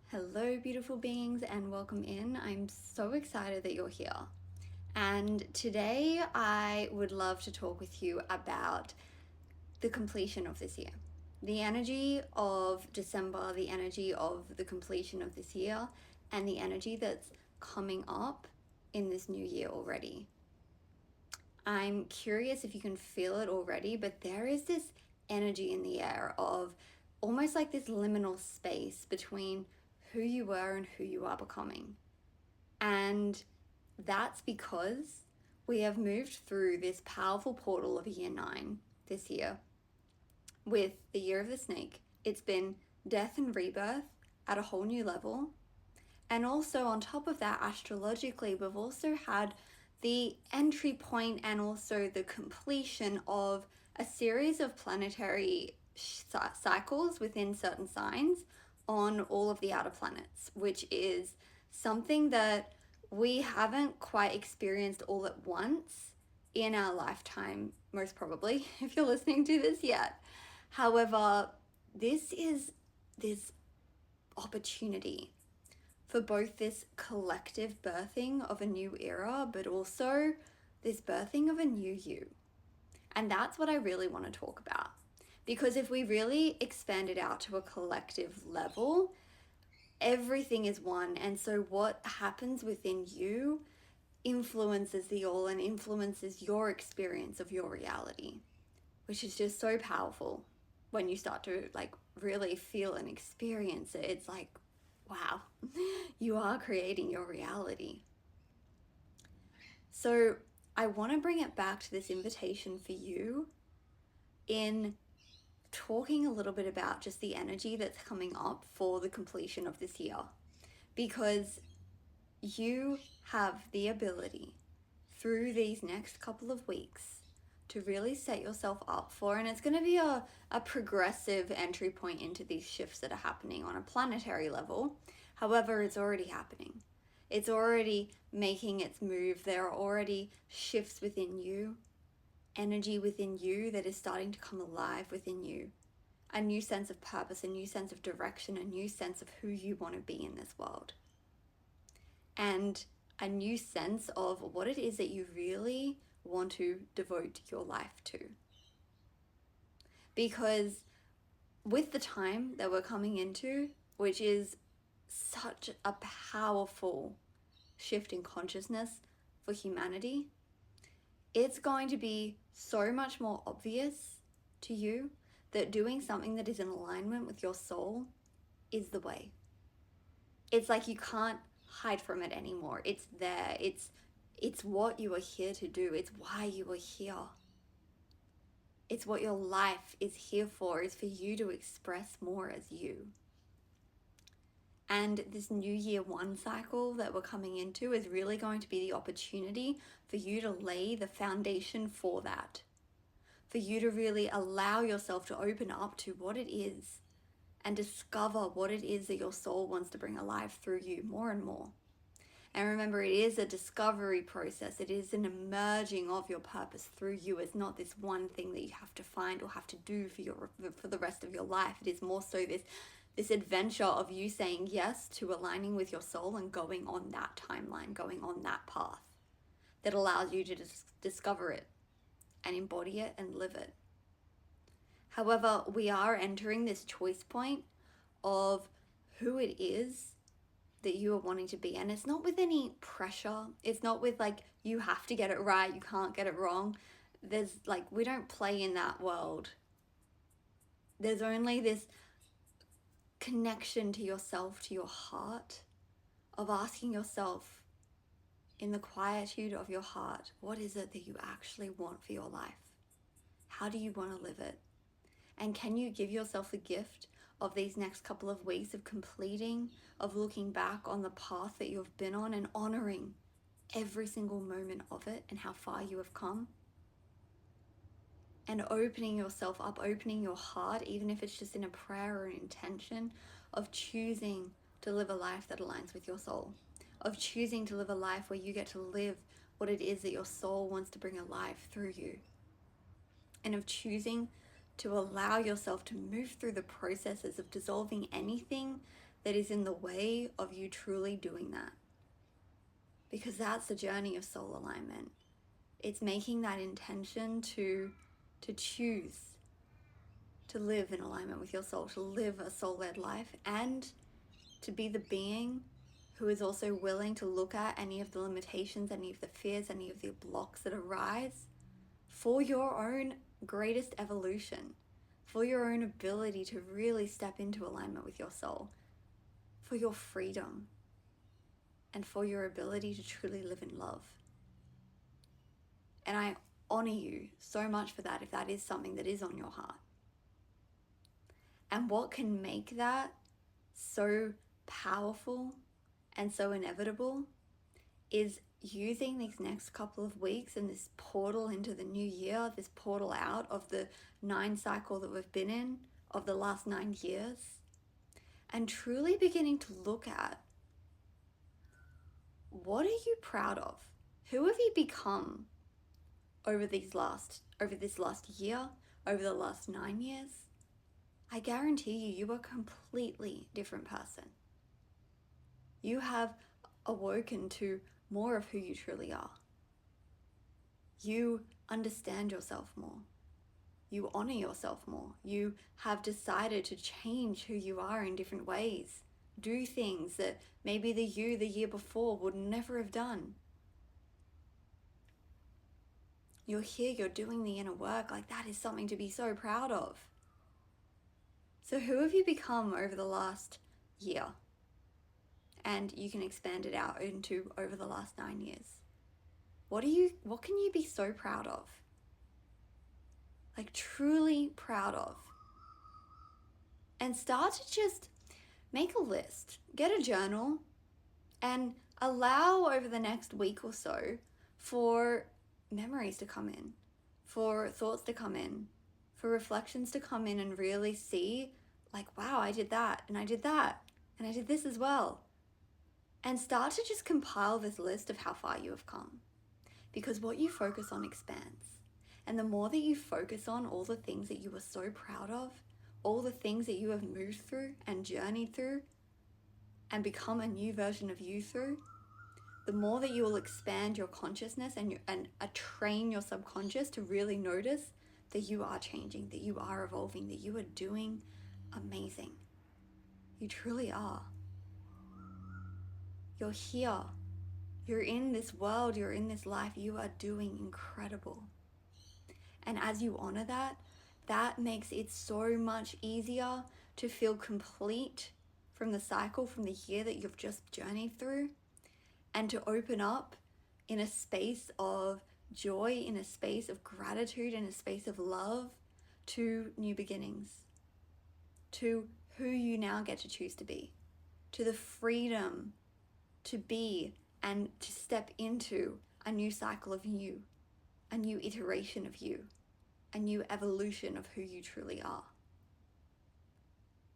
Hello, beautiful beings, and welcome in. I'm so excited that you're here. And today I would love to talk with you about the completion of this year. The energy of December, the energy of the completion of this year, and the energy that's coming up in this new year already. I'm curious if you can feel it already, but there is this energy in the air of almost like this liminal space between who you were and who you are becoming. And that's because we have moved through this powerful portal of year 9 this year with the year of the snake. It's been death and rebirth at a whole new level. And also, on top of that, astrologically, we've also had the entry point and also the completion of a series of planetary cycles within certain signs on all of the outer planets, which is something that we haven't quite experienced all at once in our lifetime, most probably, if you're listening to this yet. However, this is this opportunity for both this collective birthing of a new era, but also this birthing of a new you. And that's what I really want to talk about. Because if we really expand it out to a collective level, everything is one. And so what happens within you influences the all and influences your experience of your reality, which is just so powerful when you start to really feel and experience it. It's like, wow, you are creating your reality. So I want to bring it back to this invitation for you in talking a little bit about just the energy that's coming up for the completion of this year, because you have the ability through these next couple of weeks to really set yourself up for, and it's going to be a progressive entry point into these shifts that are happening on a planetary level. However, it's already happening. It's already making its move. There are already shifts within you, energy within you that is starting to come alive within you. A new sense of purpose, a new sense of direction, a new sense of who you want to be in this world. And a new sense of what it is that you really want to devote your life to. Because with the time that we're coming into, which is such a powerful shift in consciousness for humanity, it's going to be so much more obvious to you that doing something that is in alignment with your soul is the way. It's like you can't hide from it anymore. It's there. It's what you are here to do. It's why you are here. It's what your life is here for, is for you to express more as you. And this new year 1 cycle that we're coming into is really going to be the opportunity for you to lay the foundation for that. For you to really allow yourself to open up to what it is and discover what it is that your soul wants to bring alive through you more and more. And remember, it is a discovery process. It is an emerging of your purpose through you. It's not this one thing that you have to find or have to do for the rest of your life. It is more so this adventure of you saying yes to aligning with your soul and going on that timeline, going on that path that allows you to discover it and embody it and live it. However, we are entering this choice point of who it is that you are wanting to be. And it's not with any pressure. It's not with you have to get it right, you can't get it wrong. We don't play in that world. There's only this connection to yourself, to your heart, of asking yourself in the quietude of your heart, what is it that you actually want for your life? How do you want to live it? And can you give yourself the gift of these next couple of weeks of completing, of looking back on the path that you've been on and honoring every single moment of it and how far you have come? And opening yourself up, opening your heart, even if it's just in a prayer or an intention of choosing to live a life that aligns with your soul, of choosing to live a life where you get to live what it is that your soul wants to bring alive through you, and of choosing to allow yourself to move through the processes of dissolving anything that is in the way of you truly doing that. Because that's the journey of soul alignment. It's making that intention to choose to live in alignment with your soul, to live a soul-led life, and to be the being who is also willing to look at any of the limitations, any of the fears, any of the blocks that arise for your own greatest evolution, for your own ability to really step into alignment with your soul, for your freedom, and for your ability to truly live in love. And I honor you so much for that, if that is something that is on your heart. And what can make that so powerful and so inevitable is using these next couple of weeks and this portal into the new year, this portal out of the 9 cycle that we've been in, of the last 9 years, and truly beginning to look at, what are you proud of? Who have you become over this last year, over the last 9 years? I guarantee you are a completely different person. You have awoken to more of who you truly are. You understand yourself more. You honor yourself more. You have decided to change who you are in different ways. Do things that maybe the year before would never have done. You're here, you're doing the inner work. Like, that is something to be so proud of. So who have you become over the last year? And you can expand it out into over the last 9 years. What can you be so proud of? Like, truly proud of. And start to just make a list, get a journal, and allow over the next week or so for memories to come in, for thoughts to come in, for reflections to come in, and really see, like, wow, I did that, and I did that, and I did this as well. And start to just compile this list of how far you have come. Because what you focus on expands. And the more that you focus on all the things that you are so proud of, all the things that you have moved through and journeyed through and become a new version of you through, the more that you will expand your consciousness and train your subconscious to really notice that you are changing, that you are evolving, that you are doing amazing. You truly are. You're here. You're in this world. You're in this life. You are doing incredible. And as you honor that, that makes it so much easier to feel complete from the cycle, from the year that you've just journeyed through, and to open up in a space of joy, in a space of gratitude, in a space of love to new beginnings, to who you now get to choose to be, to the freedom to be and to step into a new cycle of you, a new iteration of you, a new evolution of who you truly are.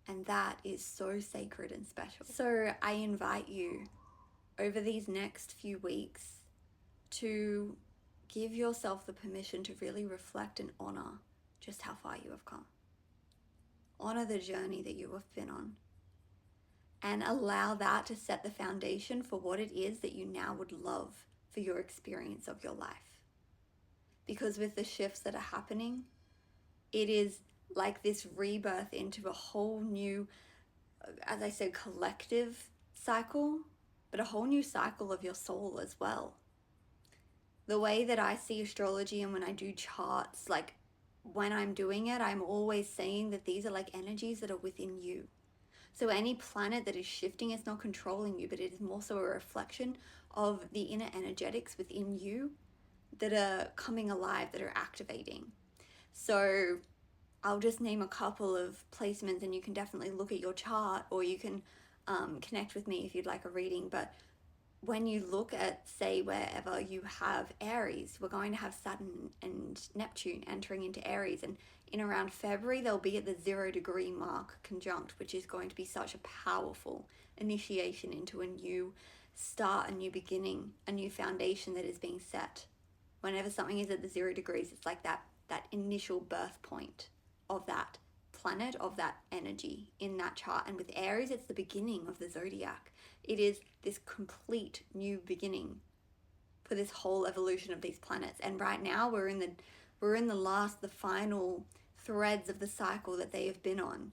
And that is so sacred and special. So I invite you over these next few weeks to give yourself the permission to really reflect and honor just how far you have come. Honor the journey that you have been on. And allow that to set the foundation for what it is that you now would love for your experience of your life. Because with the shifts that are happening, it is like this rebirth into a whole new, as I said, collective cycle, but a whole new cycle of your soul as well. The way that I see astrology and when I do charts, like when I'm doing it, I'm always saying that these are like energies that are within you. So any planet that is shifting is not controlling you, but it is more so a reflection of the inner energetics within you that are coming alive, that are activating. So I'll just name a couple of placements, and you can definitely look at your chart, or you can connect with me if you'd like a reading. But when you look at, say, wherever you have Aries, we're going to have Saturn and Neptune entering into Aries, and in around February they'll be at the 0 degree mark conjunct, which is going to be such a powerful initiation into a new start, a new beginning, a new foundation that is being set. Whenever something is at the 0 degrees, it's like that initial birth point of that planet of that energy in that chart. And with Aries, it's the beginning of the zodiac. It is this complete new beginning for this whole evolution of these planets. And right now we're in the final threads of the cycle that they have been on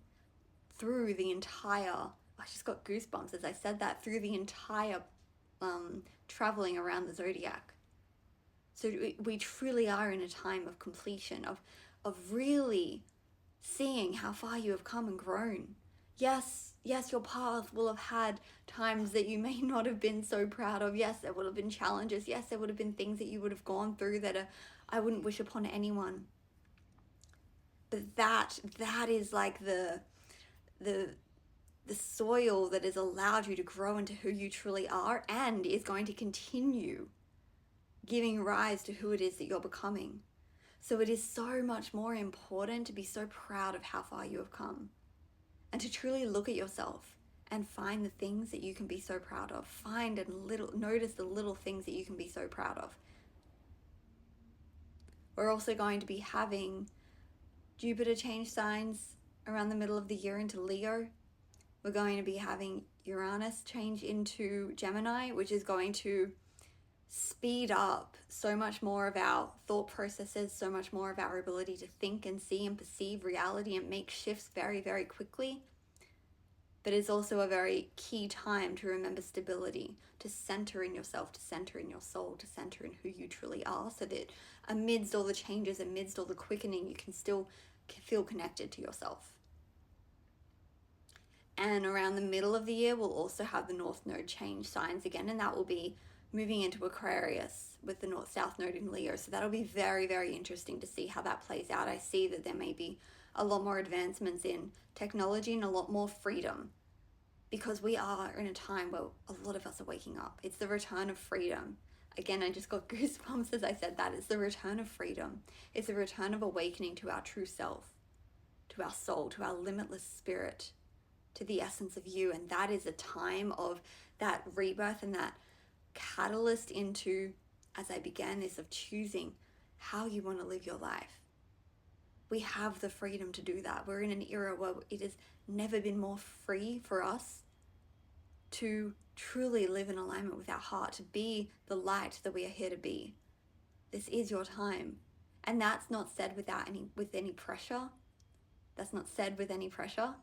through the entire, I just got goosebumps as I said that, through the entire traveling around the zodiac. So we truly are in a time of completion, of really seeing how far you have come and grown. Yes, your path will have had times that you may not have been so proud of. Yes, there would have been challenges. Yes, there would have been things that you would have gone through that I wouldn't wish upon anyone. But that is like the soil that has allowed you to grow into who you truly are, and is going to continue giving rise to who it is that you're becoming. So it is so much more important to be so proud of how far you have come, and to truly look at yourself and find the things that you can be so proud of. Notice the little things that you can be so proud of. We're also going to be having Jupiter change signs around the middle of the year into Leo. We're going to be having Uranus change into Gemini, which is going to speed up so much more of our thought processes, so much more of our ability to think and see and perceive reality and make shifts very, very quickly. But it's also a very key time to remember stability, to center in yourself, to center in your soul, to center in who you truly are, so that amidst all the changes, amidst all the quickening, you can still feel connected to yourself. And around the middle of the year, we'll also have the North Node change signs again, and that will be moving into Aquarius with the North-South Node in Leo. So that'll be very, very interesting to see how that plays out. I see that there may be a lot more advancements in technology and a lot more freedom, because we are in a time where a lot of us are waking up. It's the return of freedom. Again, I just got goosebumps as I said that. It's the return of freedom. It's the return of awakening to our true self, to our soul, to our limitless spirit, to the essence of you. And that is a time of that rebirth and that catalyst into, as I began this, of choosing how you want to live your life. We have the freedom to do that. We're in an era where it has never been more free for us to truly live in alignment with our heart, to be the light that we are here to be. This is your time. And that's not said with any pressure. That's not said with any pressure.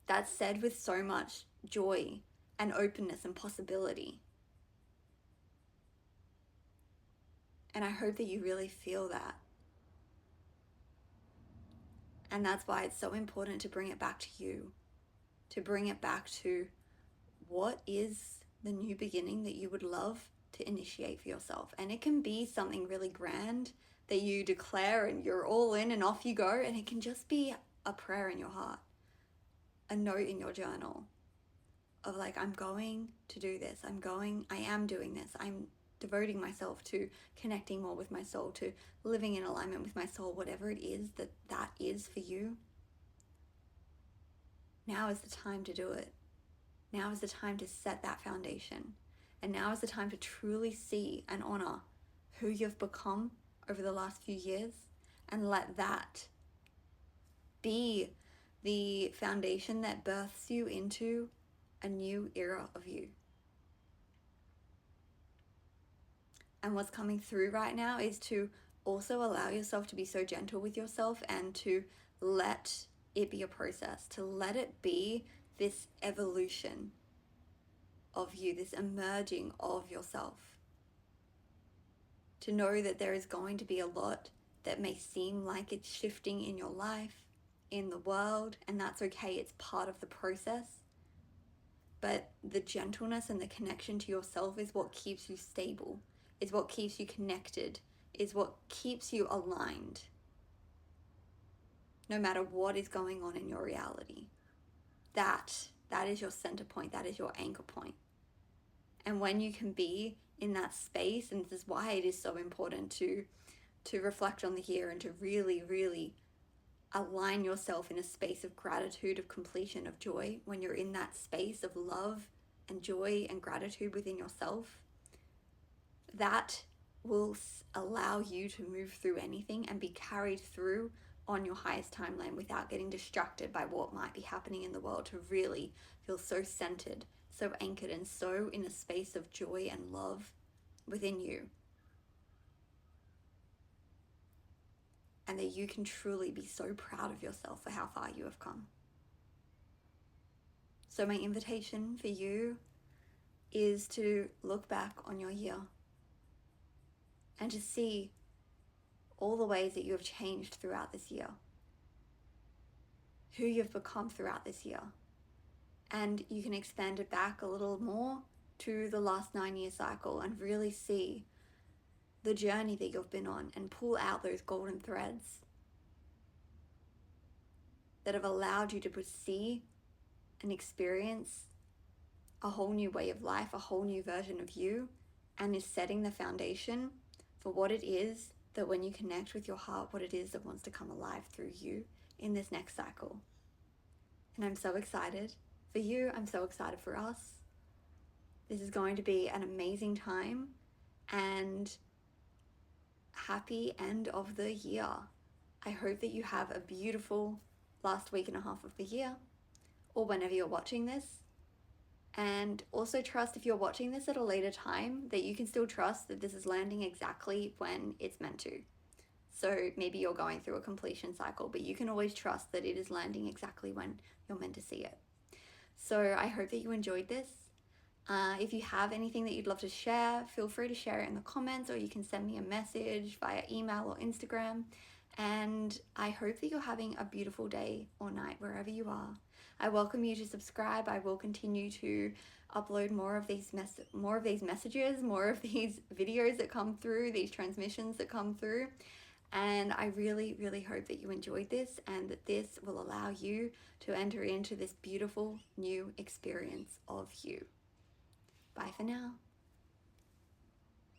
That's said with so much joy and openness and possibility. And I hope that you really feel that. And that's why it's so important to bring it back to you, to bring it back to what is the new beginning that you would love to initiate for yourself. And it can be something really grand that you declare and you're all in and off you go. And it can just be a prayer in your heart, a note in your journal of like, I'm going to do this. I am doing this. I'm devoting myself to connecting more with my soul, to living in alignment with my soul, whatever it is that is for you. Now is the time to do it. Now is the time to set that foundation. And now is the time to truly see and honor who you've become over the last few years, and let that be the foundation that births you into a new era of you. And what's coming through right now is to also allow yourself to be so gentle with yourself, and to let it be a process, to let it be this evolution of you, this emerging of yourself. To know that there is going to be a lot that may seem like it's shifting in your life, in the world, and that's okay. It's part of the process. But the gentleness and the connection to yourself is what keeps you stable, is what keeps you connected, is what keeps you aligned, no matter what is going on in your reality. That is your center point, that is your anchor point. And when you can be in that space, and this is why it is so important to reflect on the year and to really, really align yourself in a space of gratitude, of completion, of joy. When you're in that space of love and joy and gratitude within yourself, that will allow you to move through anything and be carried through on your highest timeline without getting distracted by what might be happening in the world, to really feel so centered, so anchored, and so in a space of joy and love within you. And that you can truly be so proud of yourself for how far you have come. So my invitation for you is to look back on your year and to see all the ways that you have changed throughout this year, who you've become throughout this year. And you can expand it back a little more to the last 9-year cycle and really see the journey that you've been on and pull out those golden threads that have allowed you to see and experience a whole new way of life, a whole new version of you, and is setting the foundation for what it is that, when you connect with your heart, what it is that wants to come alive through you in this next cycle. And I'm so excited for you. I'm so excited for us. This is going to be an amazing time, and happy end of the year. I hope that you have a beautiful last week and a half of the year, or whenever you're watching this. And also trust, if you're watching this at a later time, that you can still trust that this is landing exactly when it's meant to. So maybe you're going through a completion cycle, but you can always trust that it is landing exactly when you're meant to see it. So I hope that you enjoyed this. If you have anything that you'd love to share, feel free to share it in the comments, or you can send me a message via email or Instagram. And I hope that you're having a beautiful day or night wherever you are. I welcome you to subscribe. I will continue to upload more of these messages, more of these videos that come through, these transmissions that come through. And I really, really hope that you enjoyed this, and that this will allow you to enter into this beautiful new experience of you. Bye for now.